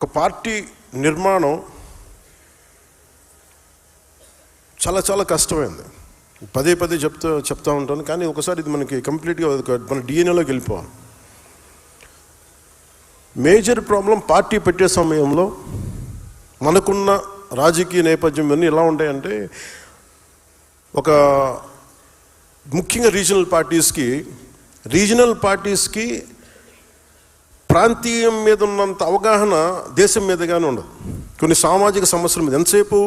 ఒక పార్టీ నిర్మాణం చాలా చాలా కష్టమైంది. పదే పదే చెప్తా ఉంటాను, కానీ ఒకసారి ఇది మనకి కంప్లీట్గా మన డిఎన్ఏలోకి వెళ్ళిపోవాలి. మేజర్ ప్రాబ్లం పార్టీ పెట్టే సమయంలో మనకున్న రాజకీయ నేపథ్యం ఇవన్నీ ఎలా ఉంటాయంటే, ఒక ముఖ్యంగా రీజనల్ పార్టీస్కి ప్రాంతీయం మీద ఉన్నంత అవగాహన దేశం మీదగానే ఉండదు. కొన్ని సామాజిక సమస్యల మీద ఎంతసేపు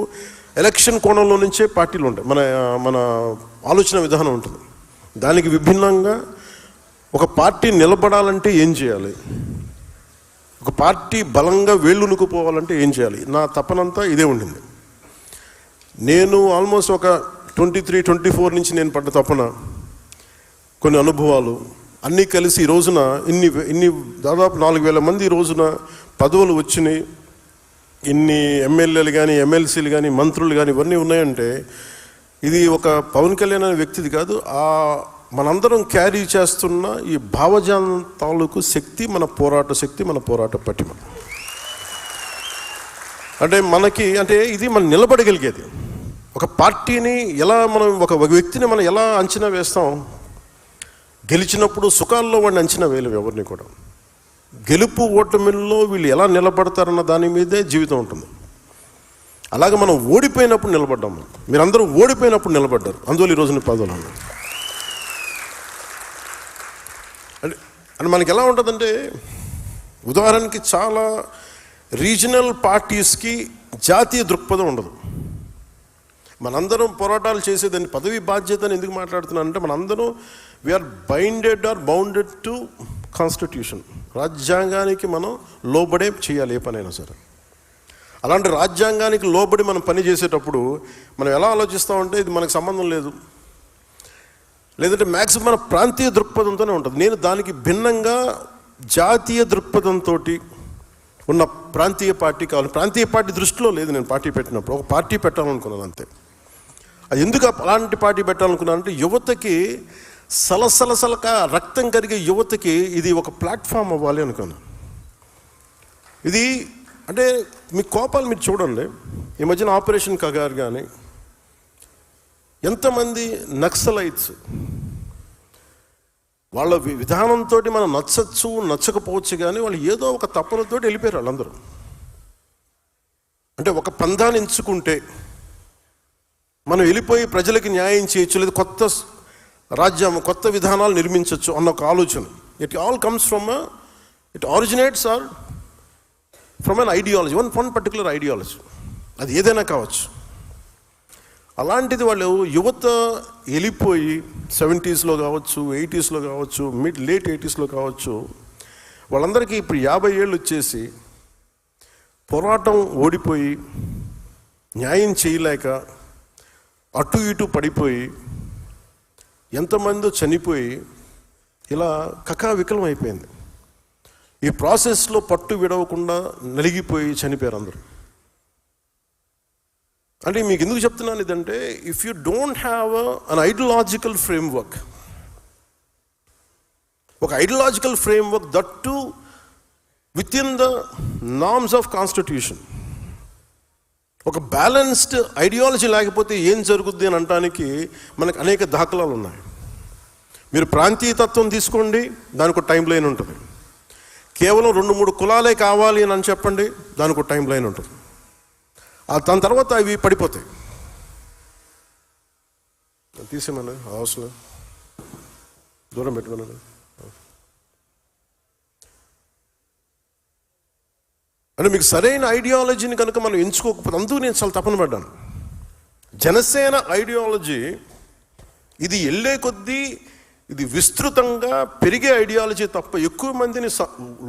ఎలక్షన్ కోణంలో నుంచే పార్టీలు ఉంటాయి. మన ఆలోచన విధానం ఉంటుంది. దానికి విభిన్నంగా ఒక పార్టీ నిలబడాలంటే ఏం చేయాలి, ఒక పార్టీ బలంగా వేళ్ళునుకుపోవాలంటే ఏం చేయాలి, నా తపనంతా ఇదే ఉండింది. నేను ఆల్మోస్ట్ ఒక 23-24 నుంచి నేను పడ్డ తపన, కొన్ని అనుభవాలు అన్నీ కలిసి ఈ రోజున ఇన్ని దాదాపు 4,000 మంది ఈ రోజున పదవులు వచ్చినాయి. ఇన్ని ఎమ్మెల్యేలు కానీ, ఎమ్మెల్సీలు కానీ, మంత్రులు కానీ ఇవన్నీ ఉన్నాయంటే ఇది ఒక పవన్ కళ్యాణ్ అనే వ్యక్తిది కాదు, మనందరం క్యారీ చేస్తున్న ఈ భావజాలం తాలూకు శక్తి, మన పోరాట శక్తి, మన పోరాట పటిమ. అంటే ఇది మనం నిలబడగలిగేది. ఒక పార్టీని ఎలా ఒక వ్యక్తిని మనం ఎలా అంచనా వేస్తాం? గెలిచినప్పుడు సుఖాల్లో వాడిని అంచనా వేయలేవు ఎవరిని కూడా. గెలుపు ఓటమిల్లో వీళ్ళు ఎలా నిలబడతారన్న దాని మీదే జీవితం ఉంటుంది. అలాగే మనం ఓడిపోయినప్పుడు నిలబడ్డాము. మీరందరూ ఓడిపోయినప్పుడు నిలబడ్డారు, అందువల్ల ఈరోజు పదవులు అంటే మనకి ఎలా ఉంటుందంటే, ఉదాహరణకి చాలా రీజనల్ పార్టీస్కి జాతీయ దృక్పథం ఉండదు. మనందరం పోరాటాలు చేసేదాన్ని పదవి బాధ్యత అని ఎందుకు మాట్లాడుతున్నానంటే, మనందరం వీఆర్ బౌండెడ్ టు కాన్స్టిట్యూషన్. రాజ్యాంగానికి మనం లోబడే చేయాలి ఏ పనైనా సరే. అలాంటి రాజ్యాంగానికి లోబడి మనం పని చేసేటప్పుడు మనం ఎలా ఆలోచిస్తామంటే, ఇది మనకు సంబంధం లేదు, లేదంటే మ్యాక్సిమం మన ప్రాంతీయ దృక్పథంతోనే ఉంటుంది. నేను దానికి భిన్నంగా జాతీయ దృక్పథంతో ఉన్న ప్రాంతీయ పార్టీ కావాలి. ప్రాంతీయ పార్టీ దృష్టిలో లేదు నేను పార్టీ పెట్టినప్పుడు. ఒక పార్టీ పెట్టాలనుకున్నాను అంతే. అది ఎందుకు అలాంటి పార్టీ పెట్టాలనుకున్నానంటే, యువతకి సలసలసలక రక్తం కరిగే యువతకి ఇది ఒక ప్లాట్ఫామ్ అవ్వాలి అనుకున్నాను. ఇది అంటే మీ కోపాలు మీరు చూడండి. ఈ మధ్యన ఆపరేషన్ కగార్ కానీ, ఎంతమంది నక్సలైట్స్ వాళ్ళ విధానంతో మనం నచ్చచ్చు నచ్చకపోవచ్చు, కానీ వాళ్ళు ఏదో ఒక తపనతో వెళ్ళిపోయారు వాళ్ళందరూ. అంటే ఒక పందాన్ని ఎంచుకుంటే మనం వెళ్ళిపోయి ప్రజలకి న్యాయం చేయొచ్చు, లేదా కొత్త రాజ్యం, కొత్త విధానాలు నిర్మించవచ్చు అన్న ఒక ఆలోచన. It all comes it originates from an ideology, one particular ideology. అది ఏదైనా కావచ్చు. అలాంటిది వాళ్ళు యువత వెళ్ళిపోయి 70s కావచ్చు, 80s కావచ్చు, లేట్ 80s కావచ్చు, వాళ్ళందరికీ ఇప్పుడు 50 ఏళ్ళు వచ్చేసి పోరాటం ఓడిపోయి, న్యాయం చేయలేక అటు ఇటు పడిపోయి, ఎంతమందో చనిపోయి ఇలా కకావికలం అయిపోయింది. ఈ ప్రాసెస్లో పట్టు విడవకుండా నలిగిపోయి చనిపోయారు అందరూ. అంటే మీకు ఎందుకు చెప్తున్నాను ఇదంటే, if you don't have an ideological framework, ఒక ideological framework that too within the norms of constitution, ఒక బ్యాలెన్స్డ్ ఐడియాలజీ లేకపోతే ఏం జరుగుద్ది అని అనడానికి మనకు అనేక దాఖలాలు ఉన్నాయి. మీరు ప్రాంతీయ తత్వం తీసుకోండి, దానికి ఒక టైం లైన్ ఉంటుంది. కేవలం 2-3 కులాలే కావాలి అని చెప్పండి, దానికి ఒక టైం లైన్ ఉంటుంది. దాని తర్వాత అవి పడిపోతాయి. తీసేమన్నా హౌస్లో దూరం పెట్టుకున్నాను. అంటే మీకు సరైన ఐడియాలజీని కనుక మనం ఎంచుకోకపోతే, అందుకు నేను చాలా తపన పడ్డాను. జనసేన ఐడియాలజీ ఇది వెళ్ళే కొద్దీ ఇది విస్తృతంగా పెరిగే ఐడియాలజీ తప్ప, ఎక్కువ మందిని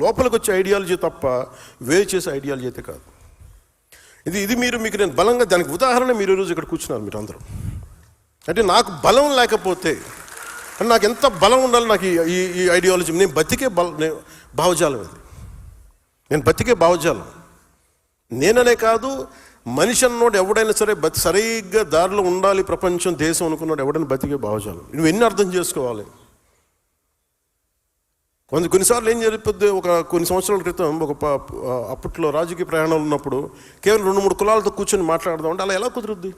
లోపలికి వచ్చే ఐడియాలజీ తప్ప వేరు చేసే ఐడియాలజీ అయితే కాదు. ఇది మీకు నేను బలంగా, దానికి ఉదాహరణ మీరు ఈరోజు ఇక్కడ కూర్చున్నారు మీరు అందరూ. అంటే నాకు బలం లేకపోతే, అంటే నాకు ఎంత బలం ఉండాలి నాకు ఈ ఐడియాలజీ, నేను బతికే భావజాలం ఇది. నేను బతికే భావజాలం. నేననే కాదు, మనిషి అన్నోడు ఎవడైనా సరే సరిగ్గా దారిలో ఉండాలి, ప్రపంచం దేశం అనుకున్నాడు ఎవడైనా బతికే భావజాలం. నువ్వు ఎన్ని అర్థం చేసుకోవాలి? కొన్నిసార్లు ఏం జరిగిపోద్ది, కొన్ని సంవత్సరాల క్రితం అప్పట్లో రాజకీయ ప్రయాణాలు ఉన్నప్పుడు కేవలం 2-3 కులాలతో కూర్చొని మాట్లాడదాం అంటే అలా ఎలా కుదురుద్ది?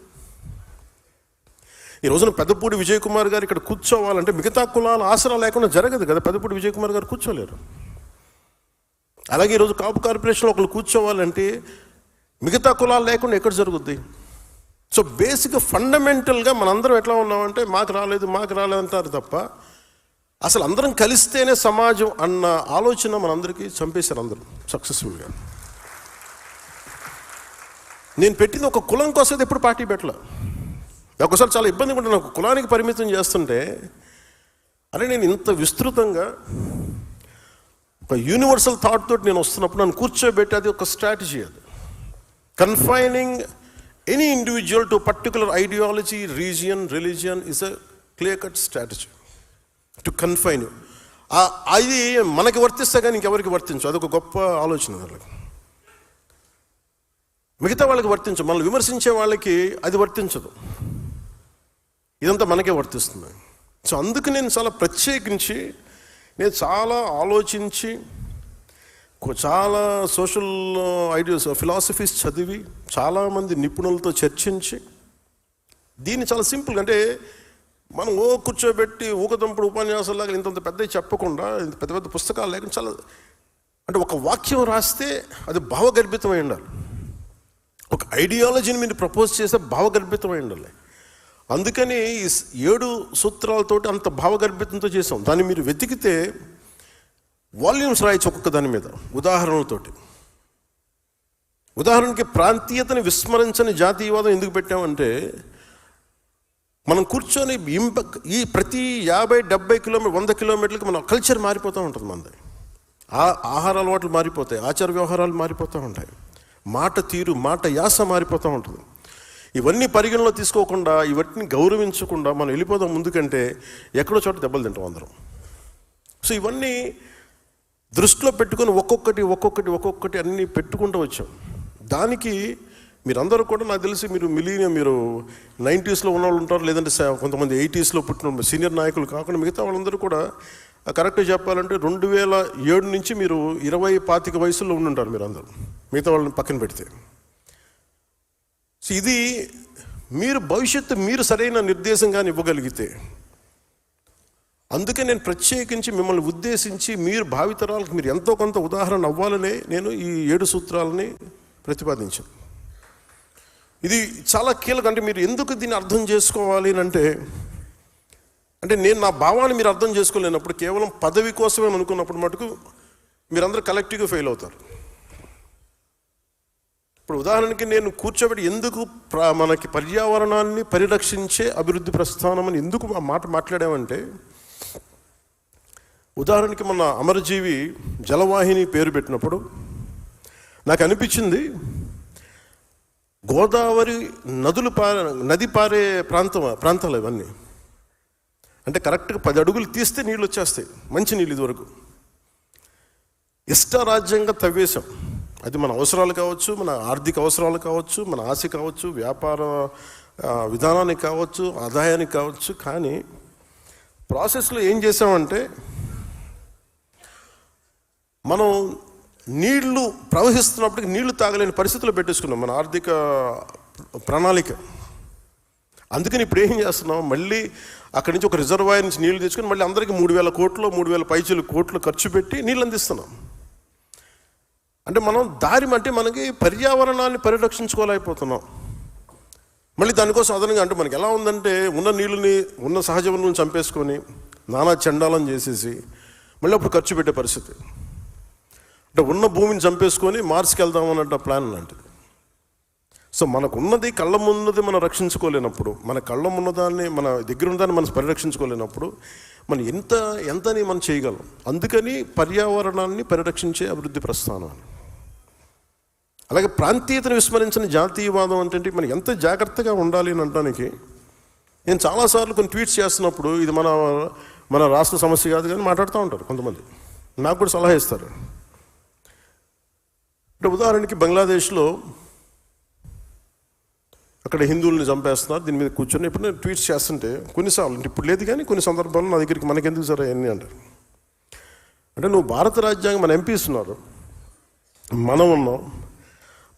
ఈ రోజున పెద్దపూడి విజయ్ కుమార్ గారు ఇక్కడ కూర్చోవాలంటే మిగతా కులాల ఆసరా లేకుండా జరగదు కదా. పెద్దపూడి విజయ్ కుమార్ గారు కూర్చోలేరు. అలాగే ఈరోజు కాపు కార్పొరేషన్లో ఒకళ్ళు కూర్చోవాలంటే మిగతా కులాలు లేకుండా ఎక్కడ జరుగుద్ది? సో బేసిక్గా ఫండమెంటల్గా మనందరం ఎట్లా ఉన్నామంటే మాకు రాలేదు అంటారు తప్ప అసలు అందరం కలిస్తేనే సమాజం అన్న ఆలోచన మనందరికీ చంపేశారు అందరూ సక్సెస్ఫుల్గా. నేను పెట్టింది ఒక కులం కోసం ఎప్పుడు పార్టీ పెట్టలే. ఒకసారి చాలా ఇబ్బందిగా ఉంటుంది నాకు, కులానికి పరిమితం చేస్తుంటే అరే నేను ఇంత విస్తృతంగా ఒక యూనివర్సల్ థాట్ తోటి నేను వస్తున్నప్పుడు నన్ను కూర్చోబెట్టి అది ఒక స్ట్రాటజీ. అది confining any individual to particular ideology, region, religion is a clear cut strategy to confine. అది మనకి వర్తిస్తే కానీ ఇంకెవరికి వర్తించు. అదొక గొప్ప ఆలోచన. వాళ్ళకి మిగతా వాళ్ళకి వర్తించు, మనల్ని విమర్శించే వాళ్ళకి అది వర్తించదు. ఇదంతా మనకే వర్తిస్తుంది. సో అందుకు నేను చాలా ప్రత్యేకించి నేను చాలా ఆలోచించి చాలా సోషల్ ఐడియాస్, ఫిలాసఫీస్ చదివి చాలామంది నిపుణులతో చర్చించి దీన్ని చాలా సింపుల్గా అంటే మనం కూర్చోబెట్టి ఊకదంపుడు ఉపన్యాసాలాగా ఇంత పెద్ద చెప్పకుండా పెద్ద పెద్ద పుస్తకాలు లేకుండా చాలా అంటే ఒక వాక్యం రాస్తే అది భావగర్భితమై ఉండాలి. ఒక ఐడియాలజీని మీరు ప్రపోజ్ చేస్తే భావగర్భితమై ఉండాలి. అందుకని ఈ 7 సూత్రాలతోటి అంత భావగర్భితంతో చేసాం. దాన్ని మీరు వెతికితే వాల్యూమ్స్ రాయొచ్చు ఒక్కొక్క దాని మీద ఉదాహరణలతోటి. ఉదాహరణకి ప్రాంతీయతని విస్మరించని జాతీయవాదం ఎందుకు పెట్టామంటే మనం కూర్చొని ఈ ప్రతి 50-70 కిలోమీటర్ 100 కిలోమీటర్లకి మన కల్చర్ మారిపోతూ ఉంటుంది. మనది ఆహార అలవాట్లు మారిపోతాయి, ఆచార వ్యవహారాలు మారిపోతూ ఉంటాయి, మాట తీరు, మాట యాస మారిపోతూ ఉంటుంది. ఇవన్నీ పరిగణలో తీసుకోకుండా ఇవన్నీ గౌరవించకుండా మనం వెళ్ళిపోదాం ముందుకంటే ఎక్కడో చోట దెబ్బలు తింటాం అందరం. సో ఇవన్నీ దృష్టిలో పెట్టుకొని ఒక్కొక్కటి అన్నీ పెట్టుకుంటూ వచ్చాం. దానికి మీరందరూ కూడా నాకు తెలిసి మీరు మీరు 90స్లో ఉన్నవాళ్ళు ఉంటారు, లేదంటే కొంతమంది 80స్లో పుట్టిన సీనియర్ నాయకులు కాకుండా మిగతా వాళ్ళందరూ కూడా కరెక్ట్గా చెప్పాలంటే 2007 నుంచి మీరు 20-25 వయసులో ఉండుంటారు మీరు అందరూ, మిగతా వాళ్ళని పక్కన పెడితే. సో ఇది మీరు భవిష్యత్తు మీరు సరైన నిర్దేశంగానే ఇవ్వగలిగితే, అందుకే నేను ప్రత్యేకించి మిమ్మల్ని ఉద్దేశించి మీరు భావితరాలకు మీరు ఎంతో కొంత ఉదాహరణ అవ్వాలనే నేను ఈ 7 సూత్రాలని ప్రతిపాదించాను. ఇది చాలా కీలకం. అంటే మీరు ఎందుకు దీన్ని అర్థం చేసుకోవాలి అంటే నేను నా భావాన్ని మీరు అర్థం చేసుకోలేనప్పుడు కేవలం పదవి కోసమే అనుకున్నప్పుడు మటుకు మీరందరూ కలెక్టివ్గా ఫెయిల్ అవుతారు. ఇప్పుడు ఉదాహరణకి నేను కూర్చోబెట్టి ఎందుకు మనకి పర్యావరణాన్ని పరిరక్షించే అభివృద్ధి ప్రస్థానం అని ఎందుకు ఆ మాట మాట్లాడామంటే, ఉదాహరణకి మన అమరజీవి జలవాహిని పేరు పెట్టినప్పుడు నాకు అనిపించింది గోదావరి నది పారే ప్రాంతాలు ఇవన్నీ. అంటే కరెక్ట్గా 10 అడుగులు తీస్తే నీళ్ళు వచ్చేస్తాయి, మంచి నీళ్ళు. ఇదివరకు ఇష్టారాజ్యంగా తవ్వేశాం. అది మన అవసరాలు కావచ్చు, మన ఆర్థిక అవసరాలు కావచ్చు, మన ఆశ కావచ్చు, వ్యాపార విధానానికి కావచ్చు, ఆదాయానికి కావచ్చు. కానీ ప్రాసెస్లో ఏం చేసామంటే మనం నీళ్లు ప్రవహిస్తున్నప్పటికీ నీళ్లు తాగలేని పరిస్థితుల్లో పెట్టేసుకున్నాం మన ఆర్థిక ప్రణాళిక. అందుకని ఇప్పుడు ఏం చేస్తున్నాం, మళ్ళీ అక్కడి నుంచి ఒక రిజర్వాయర్ నుంచి నీళ్లు తెచ్చుకొని మళ్ళీ అందరికీ 3,000 కోట్లు 3,000 పైచీలు కోట్లు ఖర్చు పెట్టి నీళ్ళు అందిస్తున్నాం. అంటే మనం మనకి పర్యావరణాన్ని పరిరక్షించుకోలేకపోతున్నాం. మళ్ళీ దానికోసం అదనంగా అంటే మనకి ఎలా ఉందంటే ఉన్న నీళ్ళని ఉన్న సహజ వనరులను చంపేసుకొని నానా చండాలం చేసేసి మళ్ళీ అప్పుడు ఖర్చు పెట్టే పరిస్థితి. అంటే ఉన్న భూమిని చంపేసుకొని మార్స్కి వెళ్దామన్నట్టు ప్లాన్ లాంటిది. సో మనకున్నది కళ్ళ ముందుది మనం రక్షించుకోలేనప్పుడు, మన కళ్ళ ఉన్నదాన్ని మన దగ్గర ఉన్నదాన్ని మనం పరిరక్షించుకోలేనప్పుడు మనం ఎంతని మనం చేయగలం. అందుకని పర్యావరణాన్ని పరిరక్షించే అభివృద్ధి ప్రస్థానం అని. అలాగే ప్రాంతీయతను విస్మరించిన జాతీయవాదం అంటే మనం ఎంత జాగ్రత్తగా ఉండాలి అని అనడానికి నేను చాలాసార్లు కొన్ని ట్వీట్స్ చేస్తున్నప్పుడు ఇది మన రాష్ట్ర సమస్య కాదు కానీ మాట్లాడుతూ ఉంటారు కొంతమంది, నాకు కూడా సలహా ఇస్తారు. అంటే ఉదాహరణకి బంగ్లాదేశ్లో అక్కడ హిందువుల్ని చంపేస్తున్నారు, దీని మీద కూర్చొని ఇప్పుడు నేను ట్వీట్స్ చేస్తుంటే కొన్నిసార్లు ఇప్పుడు లేదు కానీ కొన్ని సందర్భాల్లో నా దగ్గరికి మనకెందుకు సరే అన్నీ అంటారు. అంటే నువ్వు భారత రాజ్యాంగం మన ఎంపీస్ ఉన్నారు, మనం ఉన్నాం,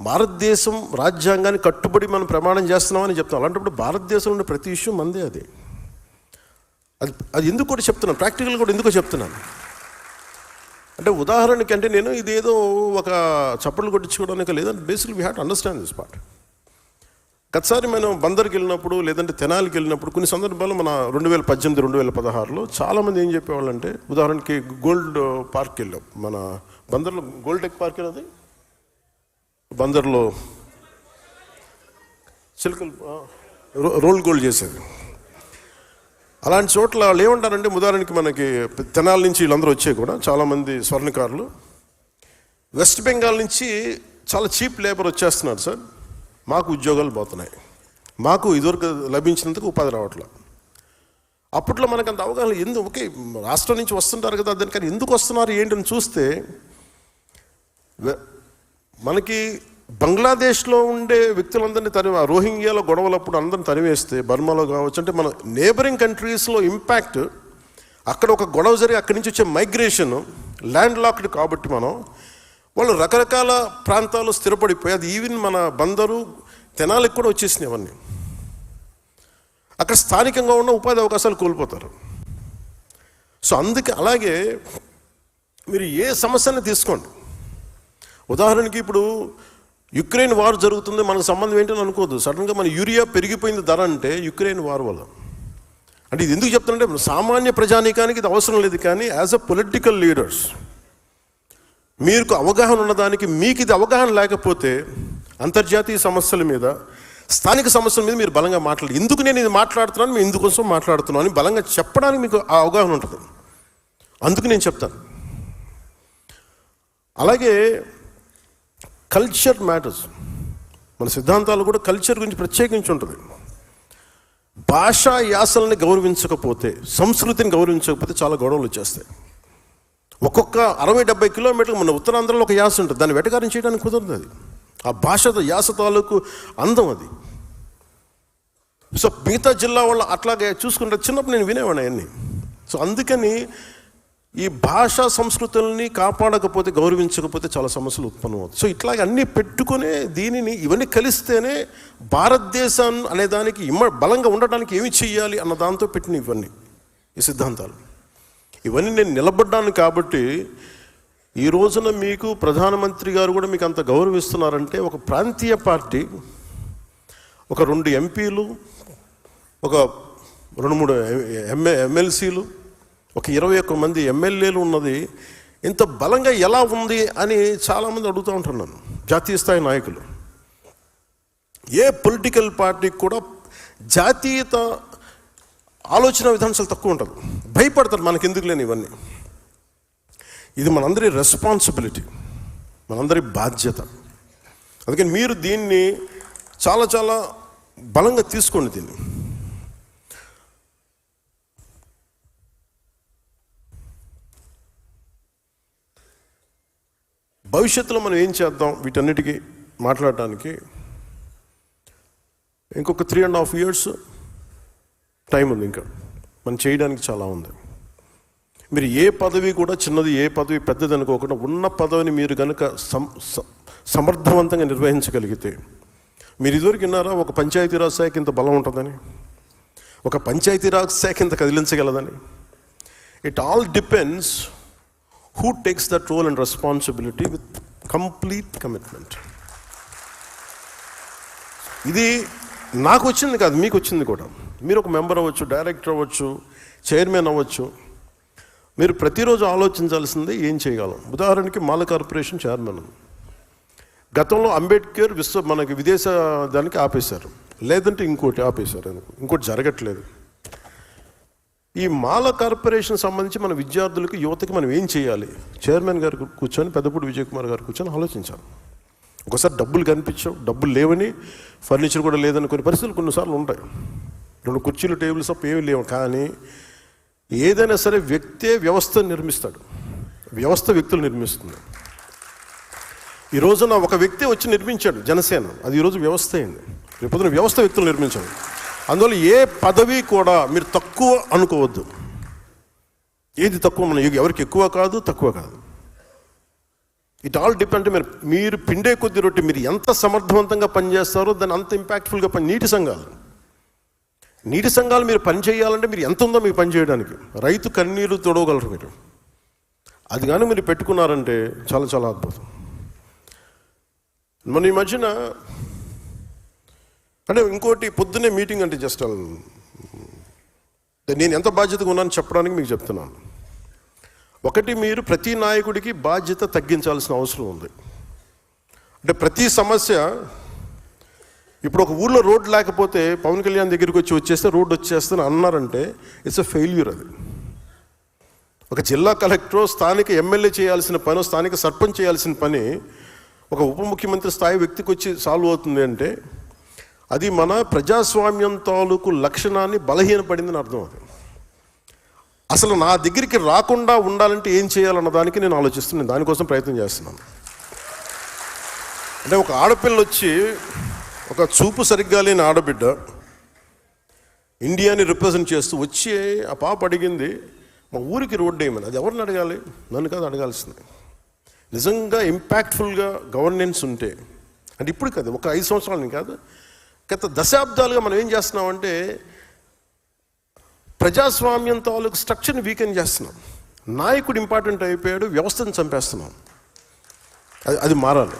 భారతదేశం రాజ్యాంగాన్ని కట్టుబడి మనం ప్రమాణం చేస్తున్నామని చెప్తాం. అలాంటప్పుడు భారతదేశంలో ఉండే ప్రతి ఇష్యూ మందే. అది ఎందుకు కూడా చెప్తున్నాను, ప్రాక్టికల్ కూడా ఎందుకో చెప్తున్నాను అంటే ఉదాహరణకి, అంటే నేను ఇదేదో ఒక చప్పట్లు కొట్టించుకోవడానికి లేదంటే basically we have to understand this part. గతసారి మనం బందర్కి వెళ్ళినప్పుడు లేదంటే తెనాలికి వెళ్ళినప్పుడు కొన్ని సందర్భాల్లో మన 2018, 2016లో చాలామంది ఏం చెప్పేవాళ్ళు అంటే, ఉదాహరణకి గోల్డ్ పార్క్ వెళ్ళాం, మన బందర్లో గోల్డ్ టెక్ పార్క్ అది బందర్లో చిలుకలు రోల్ గోల్డ్ చేసేది. అలాంటి చోట్ల వాళ్ళు ఏమంటారంటే, ఉదాహరణకి మనకి తెనాల నుంచి వీళ్ళందరూ వచ్చే కూడా చాలామంది స్వర్ణకారులు వెస్ట్ బెంగాల్ నుంచి చాలా చీప్ లేబర్ వచ్చేస్తున్నారు సార్, మాకు ఉద్యోగాలు పోతున్నాయి, మాకు ఇదివరకు లభించినందుకు ఉపాధి రావట్లేదు. అప్పట్లో మనకు అంత అవగాహన ఎందుకు, ఓకే రాష్ట్రం నుంచి వస్తుంటారు కదా దాని, కానీ ఎందుకు వస్తున్నారు ఏంటని చూస్తే మనకి బంగ్లాదేశ్లో ఉండే వ్యక్తులందరినీ రోహింగ్యాలో గొడవలప్పుడు అందరిని తరివేస్తే, బర్మాలో కావచ్చు, అంటే మన నేబరింగ్ కంట్రీస్లో ఇంపాక్ట్, అక్కడ ఒక గొడవ జరిగి అక్కడి నుంచి వచ్చే మైగ్రేషన్ ల్యాండ్ లాక్డ్ కాబట్టి వాళ్ళు రకరకాల ప్రాంతాల్లో స్థిరపడిపోయి, అది ఈవెన్ మన బందరు తెనాలికి కూడా వచ్చేసినాయి అవన్నీ. అక్కడ స్థానికంగా ఉన్న ఉపాధి అవకాశాలు కోల్పోతారు. సో అందుకే అలాగే మీరు ఏ సమస్యని తీసుకోండి, ఉదాహరణకి ఇప్పుడు యుక్రెయిన్ వార్ జరుగుతుంది, మనకు సంబంధం ఏంటని అనుకోవద్దు. సడన్గా మన యూరియా పెరిగిపోయింది ధర అంటే యుక్రెయిన్ వార్ వల్ల. అంటే ఇది ఎందుకు చెప్తానంటే, సామాన్య ప్రజానీకానికి ఇది అవసరం లేదు, కానీ యాజ్ అ పొలిటికల్ లీడర్స్ మీకు అవగాహన ఉన్నదానికి, మీకు ఇది అవగాహన లేకపోతే అంతర్జాతీయ సమస్యల మీద, స్థానిక సమస్యల మీద మీరు బలంగా ఎందుకు నేను ఇది మాట్లాడుతున్నాను, మేము ఇందుకోసం మాట్లాడుతున్నాను అని బలంగా చెప్పడానికి మీకు ఆ అవగాహన ఉంటుంది. అందుకు నేను చెప్తాను. అలాగే కల్చర్ మ్యాటర్స్, మన సిద్ధాంతాలు కూడా కల్చర్ గురించి ప్రత్యేకించి ఉంటుంది. భాషా యాసల్ని గౌరవించకపోతే, సంస్కృతిని గౌరవించకపోతే చాలా గొడవలు వచ్చేస్తాయి. ఒక్కొక్క 60-70 కిలోమీటర్లు మన ఉత్తరాంధ్రలో ఒక యాస ఉంటుంది, దాన్ని వెటకారం చేయడానికి కుదరదు. అది ఆ భాషతో యాస తాలూకు అందం అది. సో మిగతా జిల్లా వాళ్ళు అట్లాగే చూసుకుంటే చిన్నప్పుడు నేను వినేవాడిని అవన్నీ. సో అందుకని ఈ భాషా సంస్కృతుల్ని కాపాడకపోతే, గౌరవించకపోతే చాలా సమస్యలు ఉత్పన్నమవుతాయి. సో ఇట్లాగే అన్నీ పెట్టుకునే దీనిని ఇవన్నీ కలిస్తేనే భారతదేశం అనే దానికి బలంగా ఉండడానికి ఏమి చెయ్యాలి అన్న దాంతో పెట్టిన ఇవన్నీ ఈ సిద్ధాంతాలు. ఇవన్నీ నేను నిలబడ్డాను కాబట్టి ఈ రోజున మీకు ప్రధానమంత్రి గారు కూడా మీకు అంత గౌరవిస్తున్నారంటే, ఒక ప్రాంతీయ పార్టీ, ఒక 2 ఎంపీలు, ఒక 2-3 ఎమ్మెల్సీలు, ఒక 21 మంది ఎమ్మెల్యేలు ఉన్నది ఇంత బలంగా ఎలా ఉంది అని చాలామంది అడుగుతూ ఉంటారు నన్ను, జాతీయ స్థాయి నాయకులు. ఏ పొలిటికల్ పార్టీకి కూడా జాతీయత ఆలోచన విధానం చాలా తక్కువ ఉంటుంది, భయపడతారు మనకి ఎందుకు లేని ఇవన్నీ. ఇది మనందరి రెస్పాన్సిబిలిటీ, మనందరి బాధ్యత. అందుకని మీరు దీన్ని చాలా చాలా బలంగా తీసుకోండి. దీన్ని భవిష్యత్తులో మనం ఏం చేద్దాం వీటన్నిటికీ మాట్లాడటానికి ఇంకొక 3.5 years టైం ఉంది. ఇంకా మనం చేయడానికి చాలా ఉంది. మీరు ఏ పదవి కూడా చిన్నది, ఏ పదవి పెద్దది అనుకోకుండా, ఉన్న పదవిని మీరు కనుక సమర్థవంతంగా నిర్వహించగలిగితే, మీరు ఇదివరకు విన్నారా ఒక పంచాయతీరాజ్ శాఖ ఇంత బలం ఉంటుందని, ఒక పంచాయతీరాజ్ శాఖ ఇంత కదిలించగలదని? It all depends who takes that role and responsibility with complete commitment. ఇది నాకు వచ్చింది కాదు, మీకు వచ్చింది కూడా. మీరు ఒక మెంబర్ అవ్వచ్చు, డైరెక్టర్ అవ్వచ్చు, చైర్మన్ అవ్వచ్చు. మీరు ప్రతిరోజు ఆలోచించాల్సిందే ఏం చేయగలం. ఉదాహరణకి మాల కార్పొరేషన్ చైర్మన్, గతంలో అంబేద్కర్ మనకి విదేశ దానికి ఆపేశారు, లేదంటే ఇంకోటి ఆపేశారు, ఇంకోటి జరగట్లేదు. ఈ మాల కార్పొరేషన్ సంబంధించి మన విద్యార్థులకి, యువతకి మనం ఏం చేయాలి? చైర్మన్ గారు కూర్చొని, పెద్దపూడి విజయ్ కుమార్ గారు కూర్చొని ఆలోచించాలి. ఒకసారి డబ్బులు కనిపించావు, డబ్బులు లేవని, ఫర్నిచర్ కూడా లేదని కొన్ని పరిస్థితులు కొన్నిసార్లు ఉంటాయి. 2 కుర్చీలు, టేబుల్స్ తప్ప ఏమీ లేవు. కానీ ఏదైనా సరే వ్యక్తే వ్యవస్థ నిర్మిస్తాడు, వ్యవస్థ వ్యక్తులు నిర్మిస్తుంది. ఈ రోజున ఒక వ్యక్తి వచ్చి నిర్మించాడు జనసేన, అది ఈరోజు వ్యవస్థ అయింది. రేపొద్దున వ్యవస్థ వ్యక్తులు నిర్మించాడు. అందువల్ల ఏ పదవి కూడా మీరు తక్కువ అనుకోవద్దు. ఏది తక్కువ, మన ఎవరికి ఎక్కువ కాదు తక్కువ కాదు. It all depend. మీరు పిండే కొద్ది రొట్టె మీరు ఎంత సమర్థవంతంగా పనిచేస్తారో దాన్ని అంత ఇంపాక్ట్ఫుల్గా నీటి సంఘాలు మీరు పని చేయాలంటే మీరు ఎంత ఉందో మీకు పని చేయడానికి. రైతు కన్నీరు తొడవగలరు మీరు. అది కానీ మీరు పెట్టుకున్నారంటే చాలా చాలా అద్భుతం. మన ఈ మధ్యన అంటే ఇంకోటి, పొద్దున్నే మీటింగ్ అంటే జస్ట్ నేను ఎంత బాధ్యతగా ఉన్నాను చెప్పడానికి మీకు చెప్తున్నాను. ఒకటి, మీరు ప్రతి నాయకుడికి బాధ్యత తగ్గించాల్సిన అవసరం ఉంది. అంటే ప్రతి సమస్య, ఇప్పుడు ఒక ఊళ్ళో రోడ్డు లేకపోతే పవన్ కళ్యాణ్ దగ్గరికి వచ్చేస్తే రోడ్డు వచ్చేస్తాను అన్నారంటే ఇట్స్ అ ఫెయిల్యూర్. అది ఒక జిల్లా కలెక్టర్, స్థానిక ఎమ్మెల్యే చేయాల్సిన పని, స్థానిక సర్పంచ్ చేయాల్సిన పని ఒక ఉప ముఖ్యమంత్రి స్థాయి వ్యక్తికి వచ్చి సాల్వ్ అవుతుంది అంటే అది మన ప్రజాస్వామ్యం తాలూకు లక్షణాన్ని బలహీనపడిందని అర్థం. అది అసలు నా దగ్గరికి రాకుండా ఉండాలంటే ఏం చేయాలన్న దానికి నేను ఆలోచిస్తున్నాను, దానికోసం ప్రయత్నం చేస్తున్నాను. అంటే ఒక ఆడపిల్ల వచ్చి, ఒక చూపు సరిగ్గా లేని ఆడబిడ్డ ఇండియాని రిప్రజెంట్ చేస్తూ వచ్చి ఆ పాప అడిగింది, మా ఊరికి రోడ్డు వేయమని. అది ఎవరిని అడగాలి? నన్ను కాదు అడగాల్సింది. నిజంగా ఇంపాక్ట్ఫుల్గా గవర్నెన్స్ ఉంటే, అంటే ఇప్పుడు కాదు, ఒక 5 సంవత్సరాలని కాదు, గత దశాబ్దాలుగా మనం ఏం చేస్తున్నామంటే ప్రజాస్వామ్యం తాలూకు స్ట్రక్చర్ని వీకెన్ చేస్తున్నాం. నాయకుడు ఇంపార్టెంట్ అయిపోయాడు, వ్యవస్థను చంపేస్తున్నాం. అది మారాలి.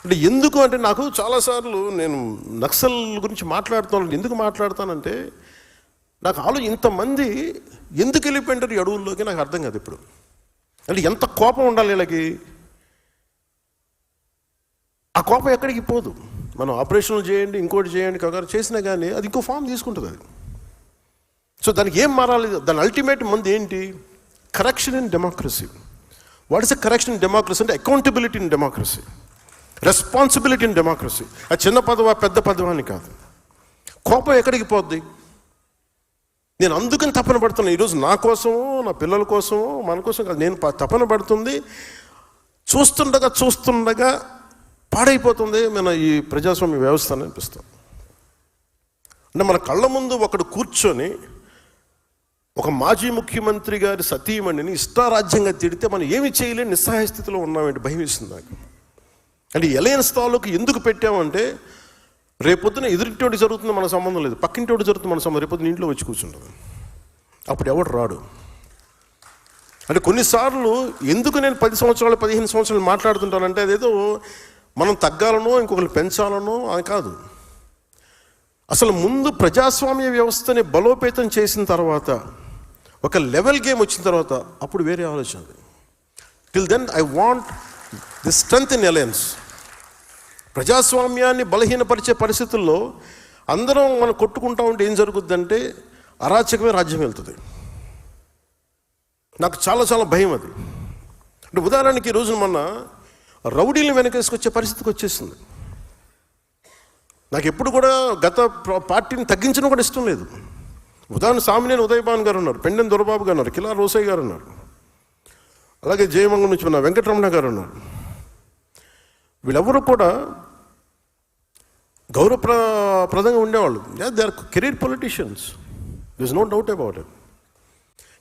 అంటే ఎందుకు అంటే నాకు చాలాసార్లు నేను నక్సల్ గురించి మాట్లాడుతాను. ఎందుకు మాట్లాడతానంటే నాకు ఇంతమంది ఎందుకు వెళ్ళిపోయింటారు ఈ అడవుల్లోకి నాకు అర్థం కాదు ఇప్పుడు. అంటే ఎంత కోపం ఉండాలి వీళ్ళకి. ఆ కోపం ఎక్కడికి పోదు. మనం ఆపరేషన్లు చేయండి, ఇంకోటి చేయండి, కగారు చేసినా కానీ అది ఇంకో ఫామ్ తీసుకుంటుంది అది. సో దానికి ఏం మారాలి? దాని అల్టిమేట్ మంది ఏంటి? Correction in democracy. What is a correction in democracy అంటే accountability in democracy, responsibility in democracy. అది చిన్న పదవా పెద్ద పదవా అని కాదు. కోపం ఎక్కడికి పోద్ది? నేను అందుకని తపన పడుతున్నాను ఈరోజు, నా కోసమో నా పిల్లల కోసమో మన కోసం కాదు. నేను తపన పడుతుంది, చూస్తుండగా పాడైపోతుంది మన ఈ ప్రజాస్వామ్య వ్యవస్థ అని అనిపిస్తుంది. అంటే మన కళ్ళ ముందు ఒకడు కూర్చొని ఒక మాజీ ముఖ్యమంత్రి గారి సతీమణిని ఇష్టారాజ్యంగా తిడితే మనం ఏమి చేయలేని నిస్సహాయ స్థితిలో ఉన్నామంటే భయం వేస్తుంది నాకు. అంటే ఎలయన్స్ తాలూకు ఎందుకు పెట్టామంటే రేపొద్దున ఎదురింటోటి జరుగుతుంది మన సంబంధం లేదు, పక్కింటోటి జరుగుతుంది మన సంబంధం, రేపొద్దున ఇంట్లో వచ్చి కూర్చుంటుంది. అప్పుడు ఎవడు రాడు. అంటే కొన్నిసార్లు ఎందుకు నేను 10 సంవత్సరాలు 15 సంవత్సరాలు మాట్లాడుతుంటానంటే అదేదో మనం తగ్గాలనో ఇంకొకరు పెంచాలనో అని కాదు. అసలు ముందు ప్రజాస్వామ్య వ్యవస్థని బలోపేతం చేసిన తర్వాత, ఒక లెవెల్ గేమ్ వచ్చిన తర్వాత అప్పుడు వేరే ఆలోచన. Till then I want the strength in alliance. ప్రజాస్వామ్యాన్ని బలహీనపరిచే పరిస్థితుల్లో అందరం మనం కొట్టుకుంటా ఉంటే ఏం జరుగుద్దంటే అరాచకమే రాజ్యం వెళ్తుంది. నాకు చాలా చాలా భయం అది. అంటే ఉదాహరణకి ఈ రోజున మొన్న రౌడీలను వెనకేసుకొచ్చే పరిస్థితికి వచ్చేసింది. నాకు ఎప్పుడు కూడా గత పార్టీని తగ్గించడం కూడా ఇష్టం లేదు. ఉదాహరణ సామినేని ఉదయభాన్ గారు ఉన్నారు, పెండెం దొరబాబు గారు ఉన్నారు, కిలా రోసయ్య గారు ఉన్నారు, అలాగే జయమంగళం నుంచి ఉన్న వెంకటరమణ గారు ఉన్నారు. వీళ్ళెవరూ కూడా గౌరవప్రదంగా ఉండేవాళ్ళు. They are career politicians, there is no doubt about it.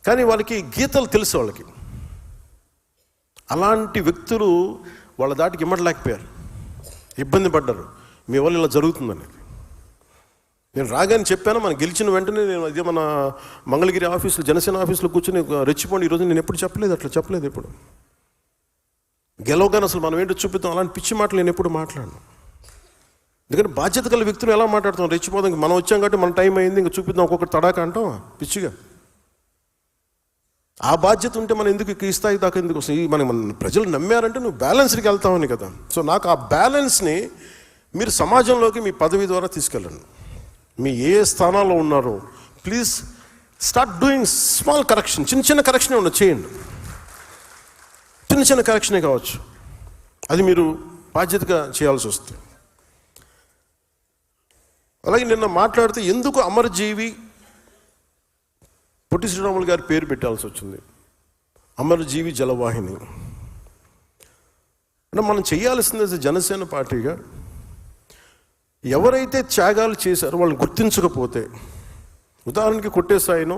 కానీ వాళ్ళకి గీతలు తెలుసు. వాళ్ళకి అలాంటి వ్యక్తులు వాళ్ళ దాటికి ఇమ్మడలేకపోయారు, ఇబ్బంది పడ్డారు. మీ వల్ల ఇలా జరుగుతుందని నేను రాగానే చెప్పాను. మనం గెలిచిన వెంటనే నేను అదే మన మంగళగిరి ఆఫీసులో, జనసేన ఆఫీసులో కూర్చొని రెచ్చిపోండి ఈరోజు నేను ఎప్పుడు చెప్పలేదు, అట్లా చెప్పలేదు. ఇప్పుడు గెలవగానే అసలు మనం ఏంటో చూపిద్దాం, అలాంటి పిచ్చి మాటలు నేను ఎప్పుడు మాట్లాడను. ఎందుకంటే బాధ్యత గల వ్యక్తులు ఎలా మాట్లాడుతాం? రెచ్చిపోదాం, మనం వచ్చాం కాబట్టి మన టైం అయింది, ఇంకా చూపిద్దాం, ఒక్కొక్కటి తడాక అంటాం పిచ్చిగా. ఆ బాధ్యత ఉంటే మనం ఎందుకు ఈ స్థాయి దాకా ఎందుకు వస్తాయి? మన ప్రజలు నమ్మారంటే నువ్వు బ్యాలెన్స్కి వెళ్తామని కదా. సో నాకు ఆ బ్యాలెన్స్ని మీరు సమాజంలోకి మీ పదవి ద్వారా తీసుకెళ్ళండి. మీ ఏ స్థానాల్లో ఉన్నారో please start doing small correction. చిన్న కరెక్షనే ఉండదు, చేయండి. చిన్న కరెక్షనే కావచ్చు, అది మీరు బాధ్యతగా చేయాల్సి వస్తుంది. అలాగే నిన్న మాట్లాడితే ఎందుకు అమరజీవి పొట్టి శ్రీరాములు గారి పేరు పెట్టాల్సి వచ్చింది, అమరజీవి జలవాహిని. అంటే మనం చేయాల్సింది జనసేన పార్టీగా ఎవరైతే త్యాగాలు చేశారో వాళ్ళని గుర్తించకపోతే, ఉదాహరణకి కొట్టేసాయినో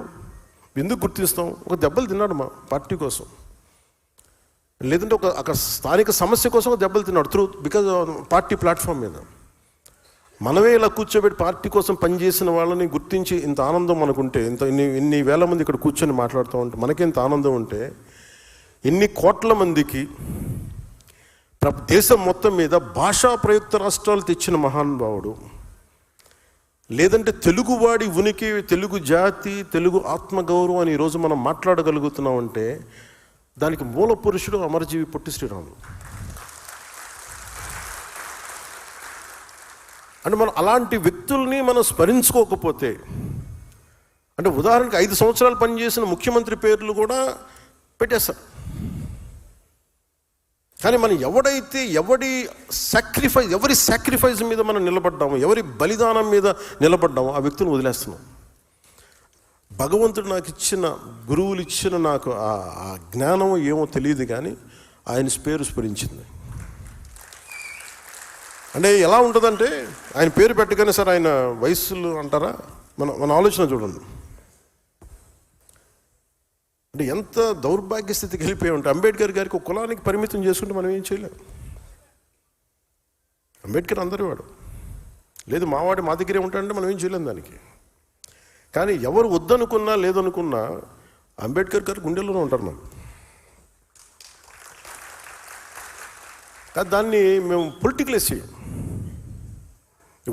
ఎందుకు గుర్తిస్తాం? ఒక దెబ్బలు తిన్నాడు మా పార్టీ కోసం, లేదంటే ఒక స్థానిక సమస్య కోసం ఒక దెబ్బలు తిన్నాడు బికాజ్ పార్టీ ప్లాట్ఫామ్ మీద. మనమే ఇలా కూర్చోబెట్టి పార్టీ కోసం పనిచేసిన వాళ్ళని గుర్తించి ఇంత ఆనందం మనకుంటే, ఇన్ని వేల మంది ఇక్కడ కూర్చొని మాట్లాడుతూ ఉంటే మనకి ఇంత ఆనందం ఉంటే, ఇన్ని కోట్ల మందికి దేశం మొత్తం మీద భాషా ప్రయుక్త రాష్ట్రాలు తెచ్చిన మహానుభావుడు, లేదంటే తెలుగువాడి ఉనికి, తెలుగు జాతి, తెలుగు ఆత్మగౌరవం అని ఈరోజు మనం మాట్లాడగలుగుతున్నామంటే దానికి మూల పురుషుడు అమరజీవి పొట్టి శ్రీరాములు. అంటే మనం అలాంటి వ్యక్తుల్ని మనం స్మరించుకోకపోతే, అంటే ఉదాహరణకి 5 సంవత్సరాలు పనిచేసిన ముఖ్యమంత్రి పేర్లు కూడా పెట్టేస్తారు. కానీ మనం ఎవరి సాక్రిఫైస్ మీద మనం నిలబడ్డామో, ఎవరి బలిదానం మీద నిలబడ్డామో ఆ వ్యక్తులను వదిలేస్తున్నాం. భగవంతుడు నాకు ఇచ్చిన, గురువులు ఇచ్చిన నాకు ఆ జ్ఞానం ఏమో తెలియదు, కానీ ఆయన పేరు స్మరించింది. అంటే ఎలా ఉంటుందంటే, ఆయన పేరు పెట్టగానే సార్ ఆయన వయస్సులు అంటారా, మన ఆలోచన చూడండి. అంటే ఎంత దౌర్భాగ్య స్థితికి వెళ్ళిపోయి ఉంటే, అంబేద్కర్ గారికి ఒక కులానికి పరిమితం చేసుకుంటే మనం ఏం చేయలేం. అంబేద్కర్ అందరి వాడు, లేదు మావాడి మా దగ్గరే ఉంటాడంటే మనం ఏం చేయలేం దానికి. కానీ ఎవరు వద్దనుకున్నా లేదనుకున్నా అంబేద్కర్ గారు గుండెల్లోనే ఉంటారు మనం. దాన్ని మేము పొలిటికలైజ్ చేయం.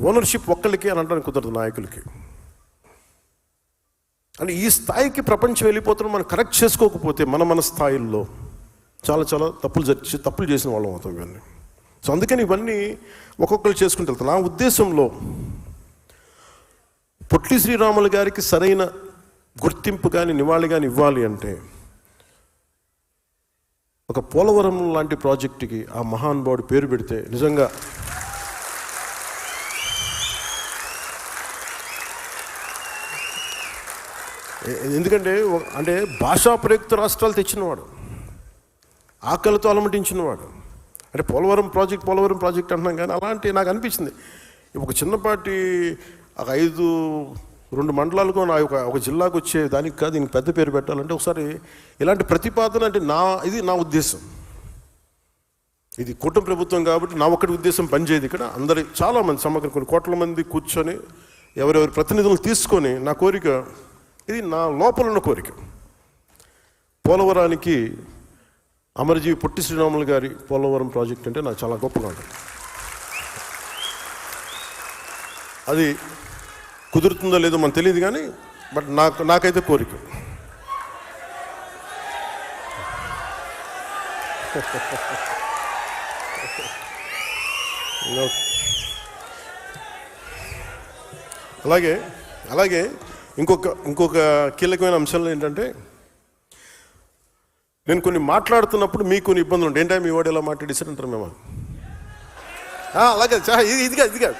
ఓనర్షిప్ ఒక్కళ్ళకి అని అనడానికి కుదరదు, నాయకులకి. అంటే ఈ స్థాయికి ప్రపంచం వెళ్ళిపోతున్నా మనం కరెక్ట్ చేసుకోకపోతే మన స్థాయిల్లో చాలా చాలా తప్పులు చేసిన వాళ్ళం అవుతాం ఇవన్నీ. సో అందుకని ఇవన్నీ ఒక్కొక్కరు చేసుకుంటూ వెళ్తాం. నా ఉద్దేశంలో పొట్టి శ్రీరాములు గారికి సరైన గుర్తింపు కానీ నివాళి కానీ ఇవ్వాలి అంటే, ఒక పోలవరం లాంటి ప్రాజెక్టుకి ఆ మహానుభావుడు పేరు పెడితే నిజంగా ఎందుకంటే అంటే భాషా ప్రయుక్త రాష్ట్రాలు తెచ్చినవాడు, ఆకలితో అలమటించినవాడు. అంటే పోలవరం ప్రాజెక్ట్ అంటున్నాం, కానీ అలాంటి నాకు అనిపించింది ఒక చిన్నపాటి ఒక 2 మండలాలకు ఒక జిల్లాకు వచ్చే దానికి కాదు దీనికి పెద్ద పేరు పెట్టాలంటే, ఒకసారి ఇలాంటి ప్రతిపాదన అంటే ఇది నా ఉద్దేశం. ఇది కూటమి ప్రభుత్వం కాబట్టి నా ఒక్కటి ఉద్దేశం పనిచేయదు. ఇక్కడ అందరి చాలామంది సమగ్ర కొన్ని కోట్ల మంది కూర్చొని ఎవరెవరి ప్రతినిధులు తీసుకొని, నా కోరిక ఇది, నా లోపల ఉన్న కోరిక, పోలవరానికి అమరజీవి పొట్టి శ్రీరాములు గారి పోలవరం ప్రాజెక్ట్ అంటే నాకు చాలా గొప్పగా ఉంటుంది. అది కుదురుతుందో లేదో మనకు తెలియదు, కానీ బట్ నాకైతే కోరిక. అలాగే ఇంకొక కీలకమైన అంశాలు ఏంటంటే, నేను కొన్ని మాట్లాడుతున్నప్పుడు మీకు కొన్ని ఇబ్బందులు ఉంటాయి. ఏంటంటే మీ వాడు ఎలా మాట్లాడేసారంటారు మేము. అలాగే ఇది కాదు,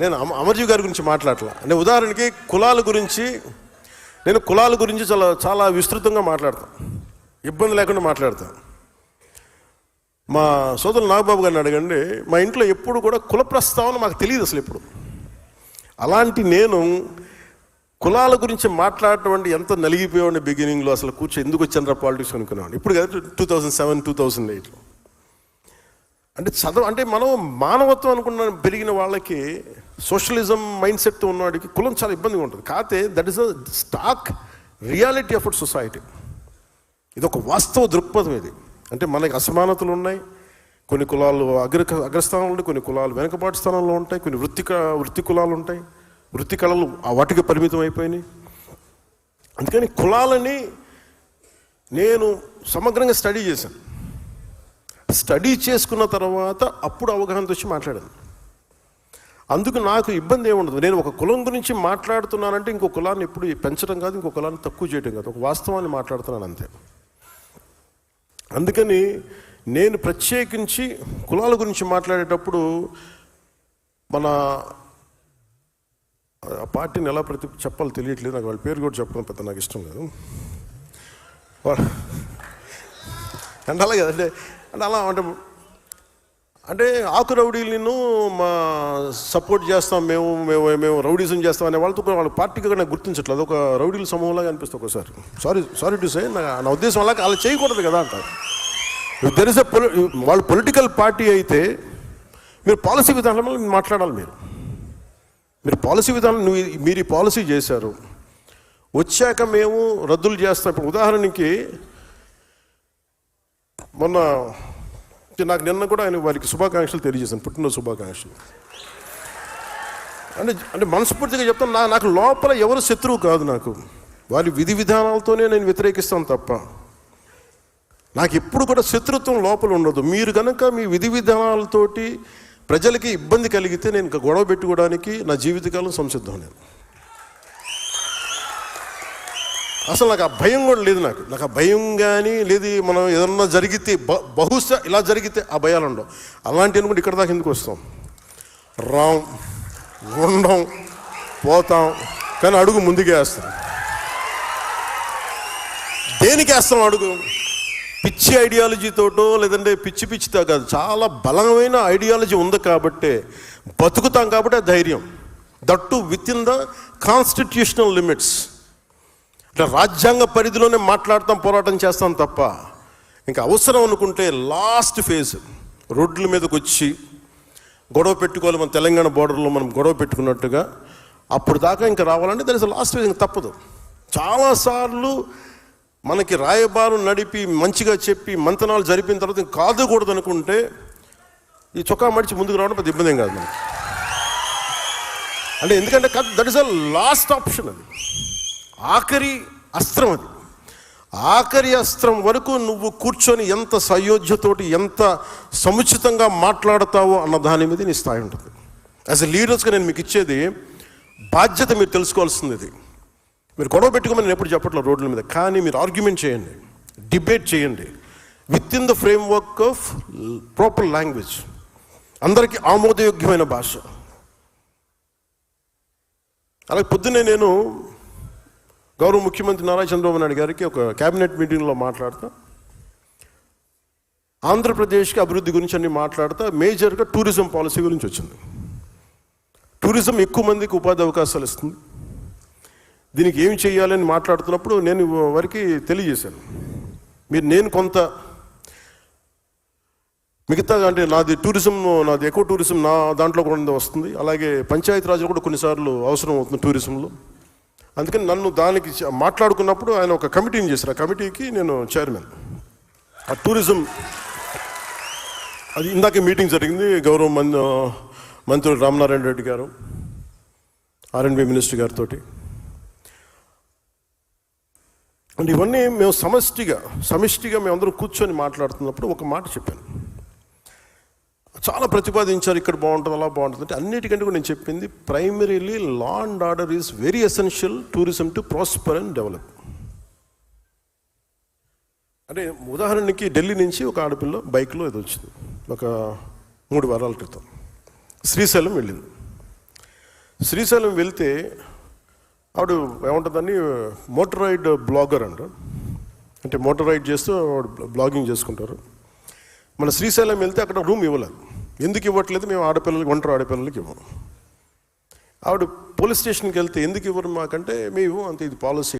నేను అమర్జీవి గారి గురించి మాట్లాడలా. అంటే ఉదాహరణకి నేను కులాల గురించి చాలా చాలా విస్తృతంగా మాట్లాడతాను, ఇబ్బంది లేకుండా మాట్లాడతాను. మా సోదరులు నాగబాబు గారిని అడగండి, మా ఇంట్లో ఎప్పుడు కూడా కుల ప్రస్తావన మాకు తెలియదు అసలు ఎప్పుడు. అలాంటి నేను కులాల గురించి మాట్లాడటం అంటే ఎంత నలిగిపోయాడు బిగినింగ్లో. అసలు ఎందుకు వచ్చాను పాలిటిక్స్ అనుకునేవాడిని. ఇప్పుడు కదా 2007, 2008లో. అంటే మనం మానవత్వం అనుకున్న పెరిగిన వాళ్ళకి, సోషలిజం మైండ్ సెట్తో ఉన్నవాడికి కులం చాలా ఇబ్బందిగా ఉంటుంది. కాకపోతే that is a stock reality of society. ఇది ఒక వాస్తవ దృక్పథం. ఇది అంటే మనకి అసమానతలు ఉన్నాయి. కొన్ని కులాలు అగ్రస్థానంలో ఉంటాయి, కొన్ని కులాలు వెనకబాటు స్థానంలో ఉంటాయి, కొన్ని వృత్తి కులాలు ఉంటాయి, వృత్తి కళలు వాటికి పరిమితం అయిపోయినాయి. అందుకని కులాలని నేను సమగ్రంగా స్టడీ చేశాను. స్టడీ చేసుకున్న తర్వాత అప్పుడు అవగాహన వచ్చి మాట్లాడాను. అందుకు నాకు ఇబ్బంది ఏముండదు. నేను ఒక కులం గురించి మాట్లాడుతున్నానంటే ఇంకో కులాన్ని ఎప్పుడు పెంచడం కాదు, ఇంకో కులాన్ని తక్కువ చేయడం కాదు, ఒక వాస్తవాన్ని మాట్లాడుతున్నాను అంతే. అందుకని నేను ప్రత్యేకించి కులాల గురించి మాట్లాడేటప్పుడు మన ఆ పార్టీని ఎలా చెప్పాలో తెలియట్లేదు నాకు. వాళ్ళ పేరు కూడా చెప్పడం పెద్ద నాకు ఇష్టం లేదు. అంటే అలాగే అంటే అలా అంటే అంటే ఆకు రౌడీలను మా సపోర్ట్ చేస్తాం, మేము మేము మేము రౌడీజం చేస్తాం అనే వాళ్ళతో వాళ్ళ పార్టీగా నాకు గుర్తించట్లేదు. ఒక రౌడీల సమూహంలాగా అనిపిస్తుంది ఒకసారి. సారీ టు సే, నా ఉద్దేశం అలా అలా చేయకూడదు కదా అంటారు. దెర్ ఇస్ ఎ వాళ్ళు పొలిటికల్ పార్టీ అయితే మీరు పాలసీ విధానంలో మాట్లాడాలి. మీరు పాలసీ విధానం మీరు ఈ పాలసీ చేశారు, వచ్చాక మేము రద్దులు చేస్తాం. ఇప్పుడు ఉదాహరణకి మొన్న నాకు నిన్న కూడా ఆయన వారికి శుభాకాంక్షలు తెలియజేశాను, పుట్టినరోజు శుభాకాంక్షలు. అంటే మనస్ఫూర్తిగా చెప్తాను, నాకు లోపల ఎవరు శత్రువు కాదు. నాకు వారి విధి విధానాలతోనే నేను వ్యతిరేకిస్తాను తప్ప నాకు ఎప్పుడు కూడా శత్రుత్వం లోపల ఉండదు. మీరు కనుక మీ విధి విధానాలతోటి ప్రజలకి ఇబ్బంది కలిగితే నేను ఇంకా గొడవ పెట్టుకోవడానికి నా జీవితకాలం సంసిద్ధం. నేను అసలు నాకు ఆ భయం కూడా లేదు. నాకు ఆ భయం కానీ లేదు. మనం ఏదన్నా జరిగితే బహుశా ఇలా జరిగితే ఆ భయాలు ఉండవు. అలాంటి అనుకుంటే ఇక్కడ దాకా ఎందుకు వస్తాం? రాం, ఉండం, పోతాం, కానీ అడుగు ముందుకే వేస్తాం. దేనికి వేస్తాం అడుగు? పిచ్చి ఐడియాలజీతోటో లేదంటే పిచ్చితో కాదు, చాలా బలమైన ఐడియాలజీ ఉంది కాబట్టే బతుకుతాం. కాబట్టి ధైర్యం, that with in the constitutional limits. ఇట్లా రాజ్యాంగ పరిధిలోనే మాట్లాడతాం, పోరాటం చేస్తాం తప్ప ఇంకా అవసరం అనుకుంటే లాస్ట్ ఫేజ్ రోడ్ల మీదకి వచ్చి గొడవ పెట్టుకోవాలి. మన తెలంగాణ బోర్డర్లో మనం గొడవ పెట్టుకున్నట్టుగా అప్పుడు దాకా ఇంకా రావాలంటే దాని లాస్ట్ ఫేజ్ ఇంకా తప్పదు. చాలాసార్లు మనకి రాయబారం నడిపి మంచిగా చెప్పి మంతనాలు జరిపిన తర్వాత ఇంకా కాదుకూడదు అనుకుంటే ఈ చొక్కా మడిచి ముందుకు రావడం పెద్ద ఇబ్బంది ఏం కాదు మనకి. అంటే ఎందుకంటే that is a last option. అది ఆఖరి అస్త్రం. అది ఆఖరి అస్త్రం వరకు నువ్వు కూర్చొని ఎంత సయోధ్యతోటి ఎంత సముచితంగా మాట్లాడతావో అన్న దాని మీద నీ స్థాయి ఉంటుంది. యాజ్ ఎ లీడర్స్గా నేను మీకు ఇచ్చేది బాధ్యత. మీరు తెలుసుకోవాల్సింది ఇది. మీరు గొడవ పెట్టుకోమని నేను ఎప్పుడు చెప్పట్లేదు రోడ్ల మీద, కానీ మీరు ఆర్గ్యుమెంట్ చేయండి, డిబేట్ చేయండి with in the frame work of proper language, అందరికీ ఆమోదయోగ్యమైన భాష. అలాగే పొద్దున్నే నేను గౌరవ ముఖ్యమంత్రి నారా చంద్రబాబు నాయుడు గారికి ఒక క్యాబినెట్ మీటింగ్లో మాట్లాడుతూ ఆంధ్రప్రదేశ్కి అభివృద్ధి గురించి అన్ని మాట్లాడుతూ మేజర్గా టూరిజం పాలసీ గురించి వచ్చింది. టూరిజం ఎక్కువ మందికి ఉపాధి అవకాశాలు ఇస్తుంది, దీనికి ఏం చేయాలని మాట్లాడుతున్నప్పుడు నేను వారికి తెలియజేశాను. నేను కొంత మిగతా అంటే నాది టూరిజం, నాది ఎక్కువ టూరిజం నా దాంట్లో కూడా వస్తుంది. అలాగే పంచాయతీరాజ్ కూడా కొన్నిసార్లు అవసరం అవుతుంది టూరిజంలో. అందుకని నన్ను దానికి మాట్లాడుకున్నప్పుడు ఆయన ఒక కమిటీని చేశారు. ఆ కమిటీకి నేను చైర్మన్. ఆ టూరిజం అది ఇందాక మీటింగ్ జరిగింది. గౌరవ మంత్రులు రామనారాయణ రెడ్డి గారు, R&B మినిస్టర్ గారితో. అంటే ఇవన్నీ మేము సమిష్టిగా మేమందరం కూర్చొని మాట్లాడుతున్నప్పుడు ఒక మాట చెప్పాను. చాలా ప్రతిపాదించారు, ఇక్కడ బాగుంటుంది అలా బాగుంటుంది అంటే. అన్నిటికంటే కూడా నేను చెప్పింది primarily law and order is very essential tourism to prosper and develop. అంటే ఉదాహరణకి ఢిల్లీ నుంచి ఒక ఆడపిల్ల బైక్లో ఇది వచ్చింది ఒక 3 వారాల క్రితం. శ్రీశైలం వెళ్ళింది. శ్రీశైలం వెళ్తే ఆవిడ ఏముంటుందని మోటరైడ్ బ్లాగర్ అంట. అంటే మోటార్ రైడ్ చేస్తూ బ్లాగింగ్ చేసుకుంటారు. మన శ్రీశైలం వెళ్తే అక్కడ రూమ్ ఇవ్వలేదు. ఎందుకు ఇవ్వట్లేదు? మేము ఒంటరి ఆడపిల్లలకి ఇవ్వము. ఆవిడ పోలీస్ స్టేషన్కి వెళ్తే ఎందుకు ఇవ్వరు మాకంటే మేము అంతే, ఇది పాలసీ.